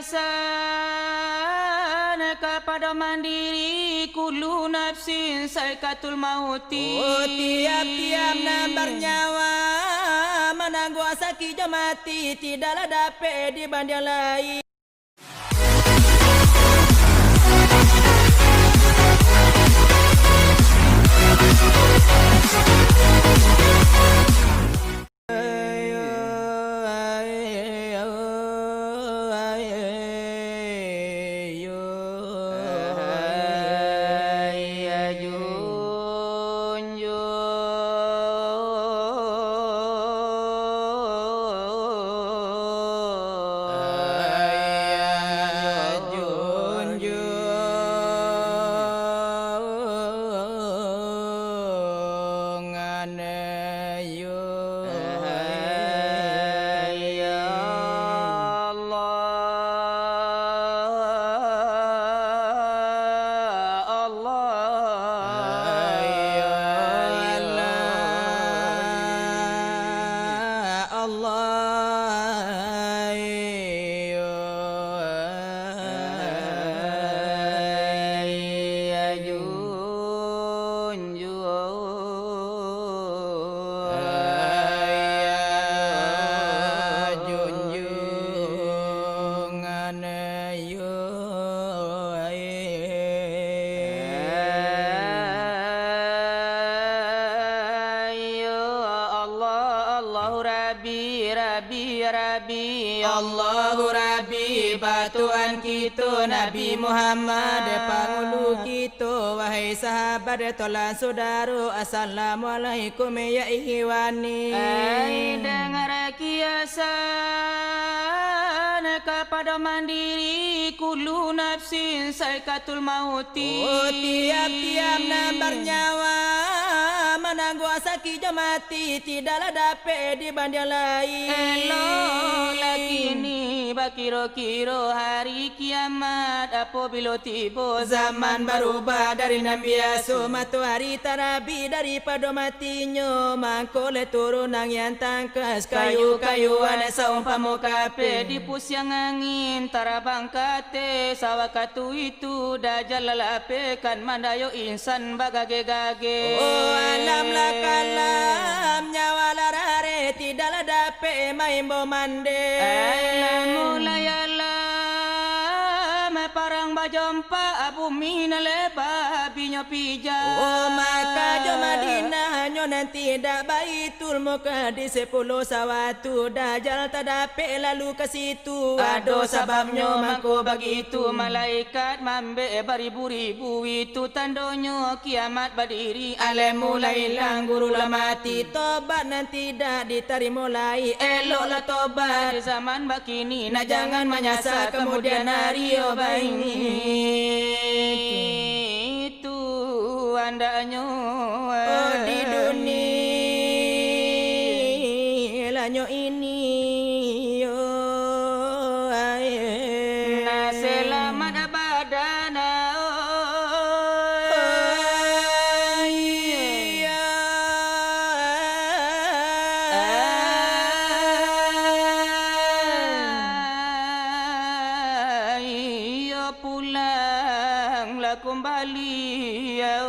kiasan kepada mandiri kullu nafsin saikatul mauti. Oh tiap-tiap nan bernyawa menangguh sakit mati tidaklah dapat dibanding lain. Allahu Rabbi batuan kita Nabi Muhammad pangulu kita wahai sahabat tolan saudara assalamualaikum ya ikhwani. Ai dengar kiasan kepada mandiri kullu nafsin saikatul mauti. Oh tiap-tiap nan bernyawa menangguh sakit mati tidaklah dapat dibanding lain. Elok lakini bakiro-kiro hari kiamat apabila tiba zaman berubah dari Nabi Yusuf matahari tarabi daripada matinya mangkole turunan yang tangkas kayu-kayuan seumpama kape di pusiang angin tarabang kate sawakatu itu dajal lalapekan mandayo insan bagage-gage. Oh alam lakalam nyawa larare tidaklah dapat main bomande. Mulai alam parang bajompa bumi naleba binya pija. Oh maka jo Madinah nyo nanti dak Baitul Muqaddis 10 sawatu dajal tak dapat lalu ke situ. Ado sebabnya mangko begitu malaikat mambe beribu-ribu itu tandonyo kiamat berdiri. Alam mulai hilang guru lah mati tobat nanti dak diterima lagi. Eloklah tobat Zaman bakini nah jangan menyasar kemudian hari baini. Itu andanya Oh di dunia lanyo ini na selamat badana pulang lah kembali ya